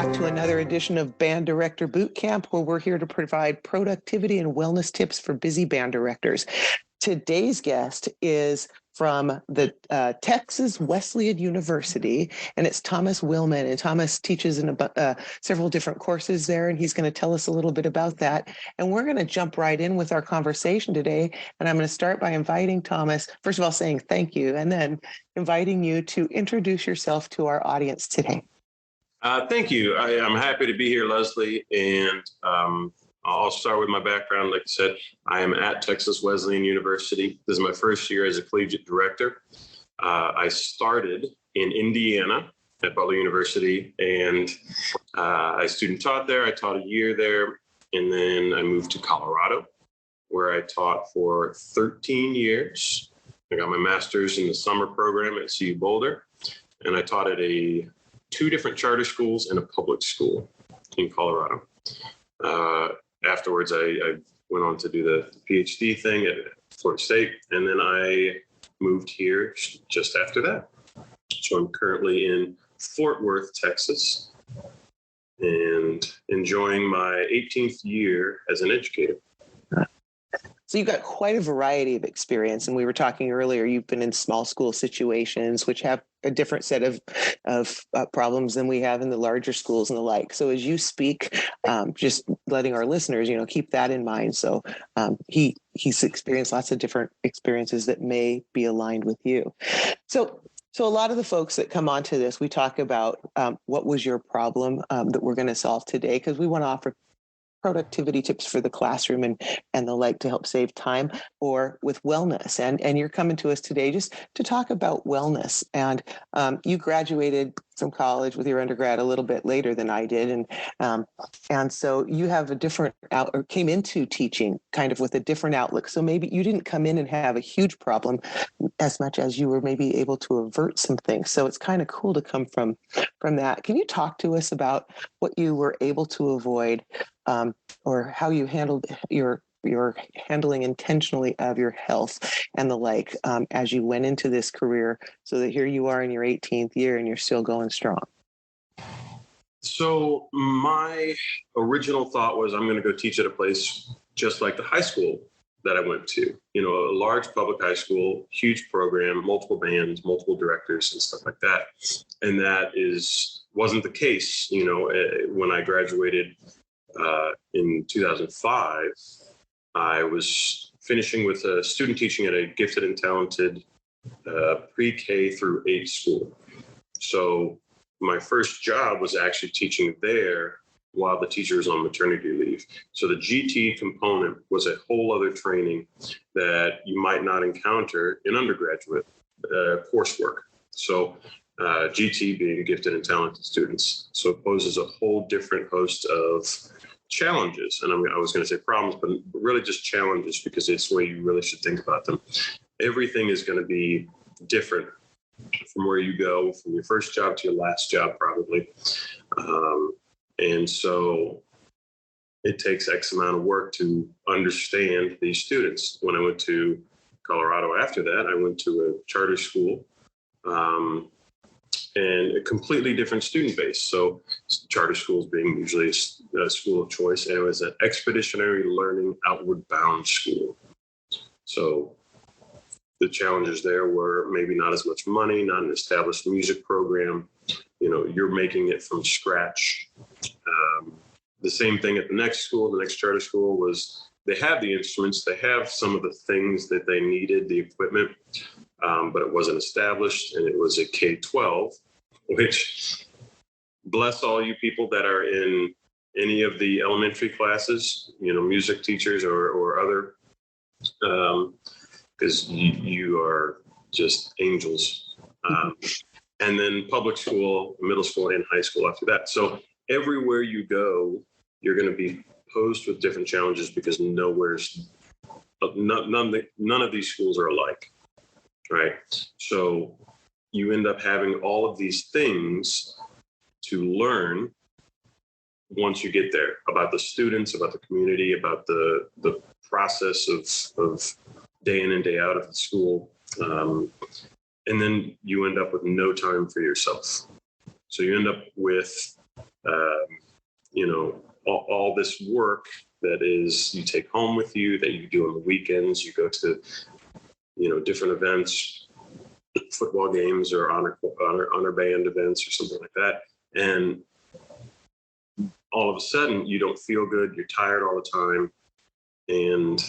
back to another edition of Band Director Boot Camp, where we're here to provide productivity and wellness tips for busy band directors. Today's guest is from the Texas Wesleyan University, and it's Thomas Willman. And Thomas teaches in several different courses there, and he's going to tell us a little bit about that. And we're going to jump right in with our conversation today. And I'm going to start by inviting Thomas, first of all, saying thank you, and then inviting you to introduce yourself to our audience today. Thank you. I'm happy to be here, Leslie. And I'll start with my background. Like I said, I am at Texas Wesleyan University. This is my first year as a collegiate director. I started in Indiana at Butler University, and I student taught there. I taught a year there, and then I moved to Colorado, where I taught for 13 years. I got my master's in the summer program at CU Boulder, and I taught at two different charter schools and a public school in Colorado. Afterwards, I went on to do the PhD thing at Florida State, and then I moved here just after that. So I'm currently in Fort Worth, Texas, and enjoying my 18th year as an educator. So you've got quite a variety of experience. And we were talking earlier, you've been in small school situations, which have a different set of problems than we have in the larger schools and the like. So as you speak, just letting our listeners, keep that in mind. So he's experienced lots of different experiences that may be aligned with you. So a lot of the folks that come onto this, we talk about what was your problem that we're going to solve today, because we want to offer productivity tips for the classroom and the like to help save time, or with wellness. And you're coming to us today just to talk about wellness. And you graduated from college with your undergrad a little bit later than I did. And so you have a different or came into teaching kind of with a different outlook. So maybe you didn't come in and have a huge problem as much as you were maybe able to avert some things. So it's kind of cool to come from that. Can you talk to us about what you were able to avoid, or how you handled your handling intentionally of your health and the like as you went into this career, so that here you are in your 18th year and you're still going strong? So my original thought was, I'm going to go teach at a place just like the high school that I went to, a large public high school, huge program, multiple bands, multiple directors and stuff like that. And that wasn't the case. When I graduated in 2005, I was finishing with student teaching at a gifted and talented pre-K through 8 school. So my first job was actually teaching there while the teacher was on maternity leave. So the GT component was a whole other training that you might not encounter in undergraduate coursework. So GT being gifted and talented students. So it poses a whole different host of challenges. And I was going to say problems, but really just challenges, because it's the way you really should think about them. Everything is going to be different from where you go, from your first job to your last job, probably. And so it takes X amount of work to understand these students. When I went to Colorado after that, I went to a charter school, and a completely different student base. So charter schools being usually a school of choice, and it was an expeditionary learning outward bound school. So the challenges there were maybe not as much money, not an established music program. You're making it from scratch. The same thing at the next school, the next charter school, was they have the instruments, they have some of the things that they needed, the equipment, but it wasn't established, and it was a K-12, which, bless all you people that are in any of the elementary classes, music teachers or other, because you are just angels. And then public school, middle school, and high school after that. So everywhere you go, you're going to be posed with different challenges, because none of these schools are alike, right? So you end up having all of these things to learn once you get there, about the students, about the community, about the process of day in and day out of the school. And then you end up with no time for yourself. So you end up with you know, all this work that is you take home with you, that you do on the weekends. You go to, you know, different events, football games or honor band events or something like that. And all of a sudden you don't feel good. You're tired all the time. And,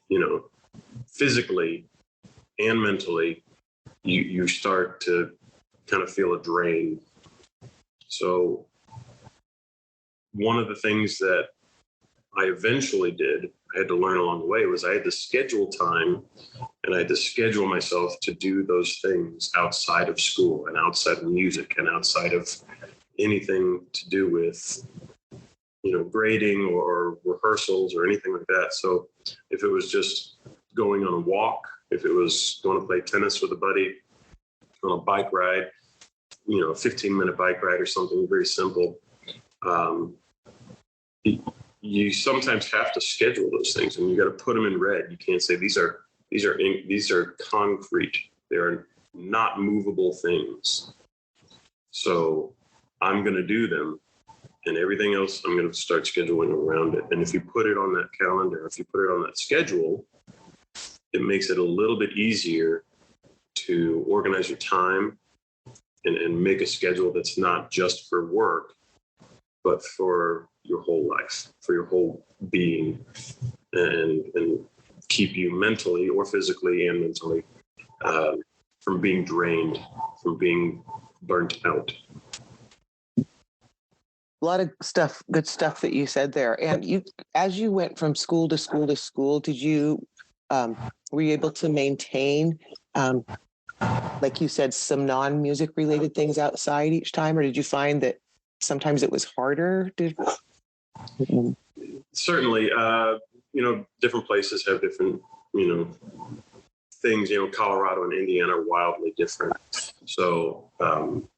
you know, physically and mentally, you start to kind of feel a drain. So one of the things that I eventually did, I had to learn along the way, was I had to schedule time, and I had to schedule myself to do those things outside of school and outside of music and outside of anything to do with, you know, grading or rehearsals or anything like that. So if it was just going on a walk, if it was going to play tennis with a buddy, on a bike ride, you know, a 15-minute bike ride or something very simple, you sometimes have to schedule those things, and you got to put them in red. You can't say these are concrete. They're not movable things. So I'm going to do them, and everything else I'm going to start scheduling around it. And if you put it on that calendar, if you put it on that schedule, it makes it a little bit easier to organize your time and make a schedule that's not just for work, but for your whole life, for your whole being, and keep you mentally or physically and mentally from being drained, from being burnt out. A lot of stuff, good stuff that you said there. And you, as you went from school to school to school, did you, were you able to maintain, like you said, some non-music related things outside each time? Or did you find that sometimes it was harder to? Certainly, you know, different places have different, you know, things. You know, Colorado and Indiana are wildly different. So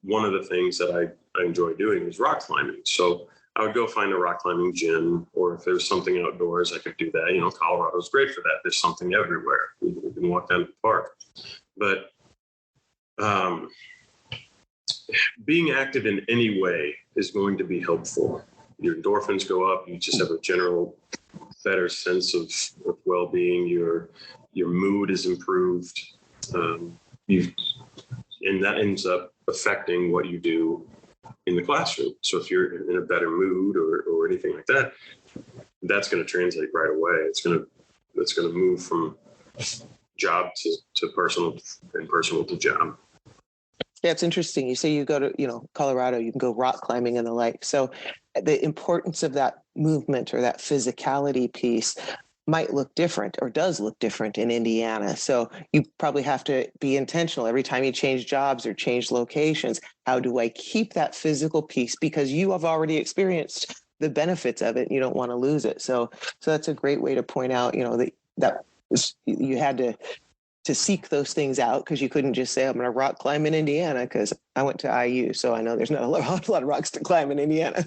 one of the things that I enjoy doing is rock climbing. So I would go find a rock climbing gym, or if there's something outdoors, I could do that. You know, Colorado's great for that. There's something everywhere. We can walk down to the park. But being active in any way is going to be helpful. Your endorphins go up. You just have a general better sense of well-being. Your mood is improved. And that ends up affecting what you do in the classroom. So if you're in a better mood or anything like that, that's going to translate right away. It's going to move from job to personal and personal to job. Yeah, it's interesting. You say you go to, you know, Colorado, you can go rock climbing and the like. So the importance of that movement or that physicality piece might look different, or does look different in Indiana. So you probably have to be intentional every time you change jobs or change locations. How do I keep that physical piece? Because you have already experienced the benefits of it. You don't want to lose it. So that's a great way to point out, you know, that you had to seek those things out, because you couldn't just say, I'm going to rock climb in Indiana, because I went to IU. So I know there's not a lot of rocks to climb in Indiana.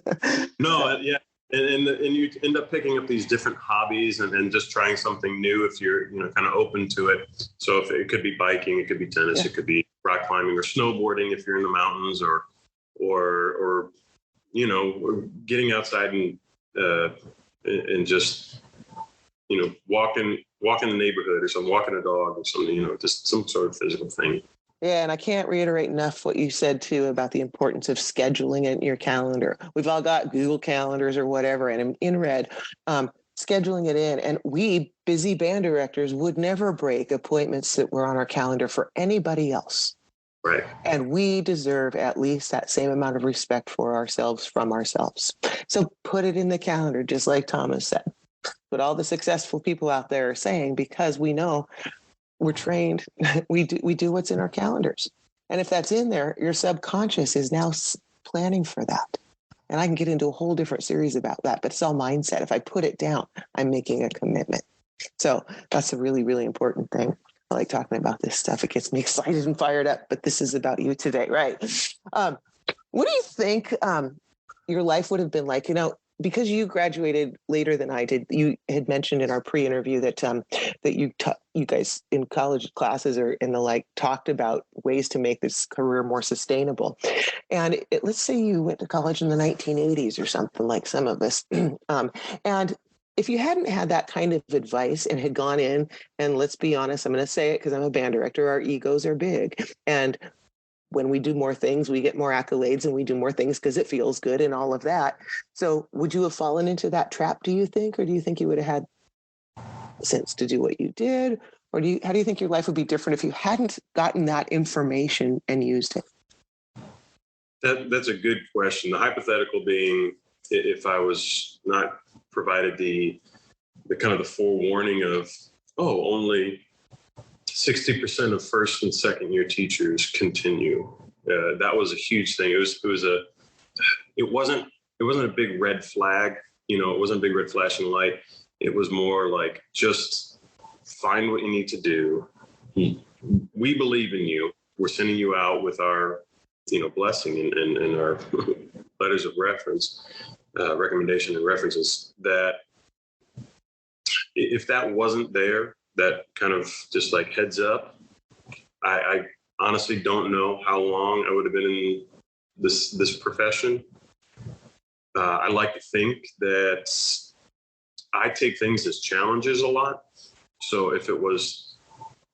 No, yeah. And you end up picking up these different hobbies and just trying something new if you're, you know, kind of open to it. So if it could be biking, it could be tennis, It could be rock climbing or snowboarding if you're in the mountains, or you know, getting outside and just, you know, walking the neighborhood or something, walking a dog or something, you know, just some sort of physical thing. Yeah, and I can't reiterate enough what you said, too, about the importance of scheduling it in your calendar. We've all got Google calendars or whatever, and in red, scheduling it in. And we, busy band directors, would never break appointments that were on our calendar for anybody else. Right. And we deserve at least that same amount of respect for ourselves from ourselves. So put it in the calendar, just like Thomas said. What all the successful people out there are saying, because we know we're trained, we do what's in our calendars. And if that's in there, your subconscious is now planning for that. And I can get into a whole different series about that, but it's all mindset. If I put it down, I'm making a commitment. So that's a really, really important thing. I like talking about this stuff. It gets me excited and fired up, but this is about you today, right? What do you think your life would have been like? You know, because you graduated later than I did, you had mentioned in our pre-interview that that you guys in college classes or in the like talked about ways to make this career more sustainable. And let's say you went to college in the 1980s or something, like some of us, and if you hadn't had that kind of advice and had gone in, and let's be honest, I'm going to say it because I'm a band director, our egos are big. And when we do more things, we get more accolades, and we do more things because it feels good and all of that. So would you have fallen into that trap, do you think? Or do you think you would have had sense to do what you did? Or how do you think your life would be different if you hadn't gotten that information and used it? That's a good question. The hypothetical being, if I was not provided the kind of the forewarning of, only 60% of first and second year teachers continue. That was a huge thing. It wasn't a big red flag. It wasn't a big red flashing light. It was more like, just find what you need to do. We believe in you. We're sending you out with our, blessing and our letters of reference, recommendation and references, that if that wasn't there, that kind of just like heads up, I honestly don't know how long I would have been in this profession. I like to think that I take things as challenges a lot. So if it was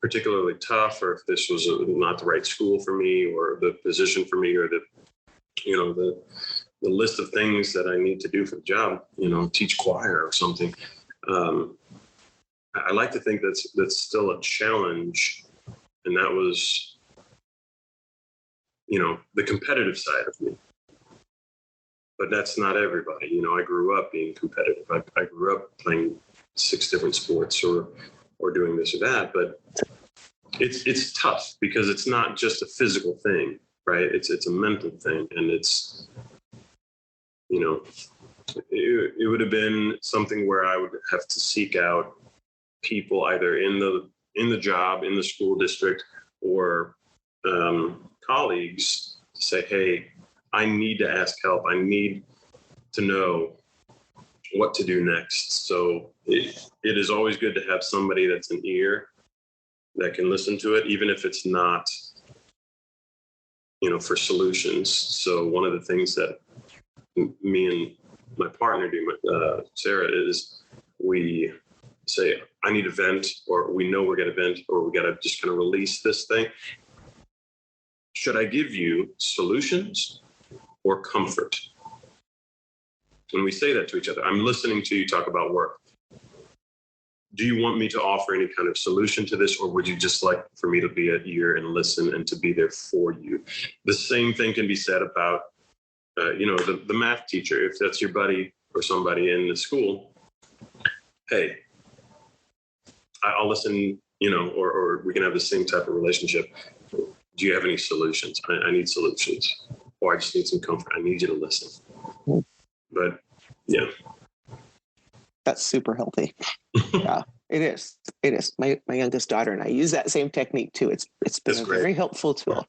particularly tough, or if this was not the right school for me, or the position for me, or the list of things that I need to do for the job, teach choir or something. I like to think that's still a challenge, and that was, the competitive side of me. But that's not everybody. I grew up being competitive. I grew up playing 6 different sports or doing this or that. But it's tough because it's not just a physical thing, right? It's a mental thing, and it's, it would have been something where I would have to seek out people either in the job, in the school district, or colleagues to say, hey, I need to ask help. I need to know what to do next. So it is always good to have somebody that's an ear that can listen to it, even if it's not, for solutions. So one of the things that me and my partner do, Sarah, is we say, I need a vent, or we know we're going to vent, or we got to just kind of release this thing. Should I give you solutions or comfort? When we say that to each other, I'm listening to you talk about work. Do you want me to offer any kind of solution to this, or would you just like for me to be an ear and listen and to be there for you? The same thing can be said about, the math teacher. If that's your buddy or somebody in the school, hey, I'll listen, or we can have the same type of relationship. Do you have any solutions? I need solutions, or I just need some comfort. I need you to listen. But yeah. That's super healthy. Yeah, it is. It is. My youngest daughter and I use that same technique too. It's been very helpful tool.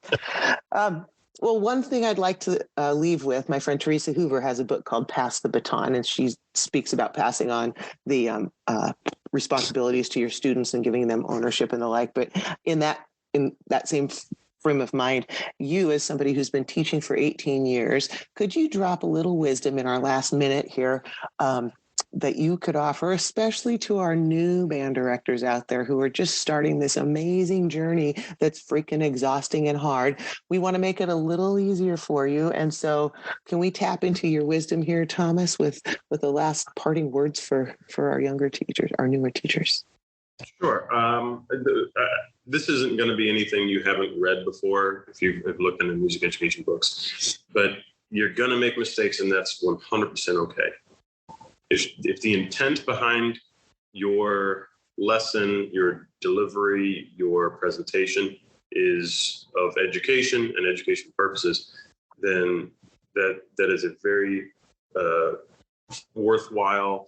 Well, one thing I'd like to leave with, my friend Teresa Hoover has a book called Pass the Baton, and she speaks about passing on the responsibilities to your students and giving them ownership and the like. But in that same frame of mind, you, as somebody who's been teaching for 18 years, could you drop a little wisdom in our last minute here that you could offer, especially to our new band directors out there who are just starting this amazing journey that's freaking exhausting and hard? We want to make it a little easier for you. And so can we tap into your wisdom here, Thomas, with the last parting words for our younger teachers, our newer teachers? Sure. This isn't going to be anything you haven't read before if you've looked into music education books, but you're going to make mistakes, and that's 100% okay. If the intent behind your lesson, your delivery, your presentation is of education and education purposes, then that is a very worthwhile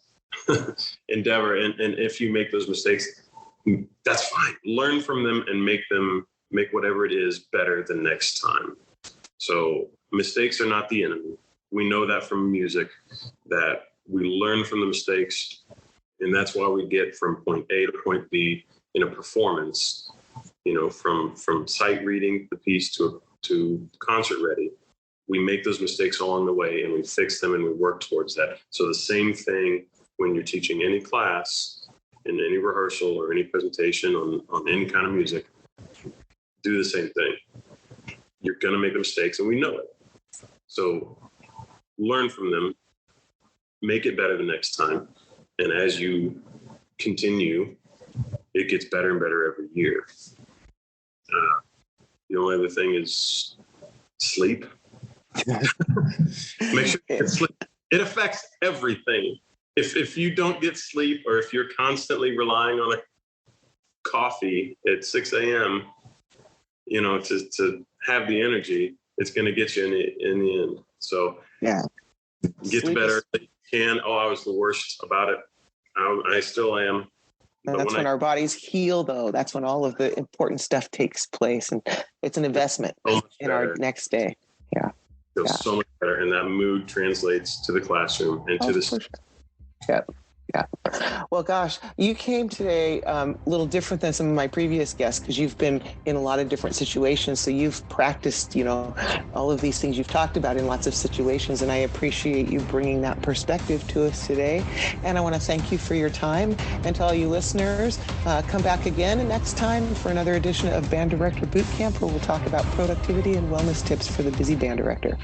endeavor. And if you make those mistakes, that's fine. Learn from them and make whatever it is better the next time. So mistakes are not the enemy. We know that from music, that We learn from the mistakes, and that's why we get from point A to point B in a performance, from sight reading the piece to concert ready. We make those mistakes along the way and we fix them and we work towards that. So the same thing when you're teaching any class, in any rehearsal or any presentation on any kind of music, do the same thing. You're going to make mistakes, and we know it. So learn from them, make it better the next time. And as you continue, it gets better and better every year. The only other thing is sleep. Make sure you get sleep. It affects everything. If you don't get sleep, or if you're constantly relying on a coffee at 6 a.m., to have the energy, it's going to get you in the end. So yeah, get to better as you can. Oh, I was the worst about it. I still am. And that's when our bodies heal, though. That's when all of the important stuff takes place, and it's an investment in our next day. Yeah, feels so much better, and that mood translates to the classroom and to the. Sure. Yeah. Well, gosh, you came today a little different than some of my previous guests because you've been in a lot of different situations. So you've practiced, all of these things you've talked about in lots of situations. And I appreciate you bringing that perspective to us today. And I want to thank you for your time. And to all you listeners, come back again next time for another edition of Band Director Boot Camp, where we'll talk about productivity and wellness tips for the busy band director.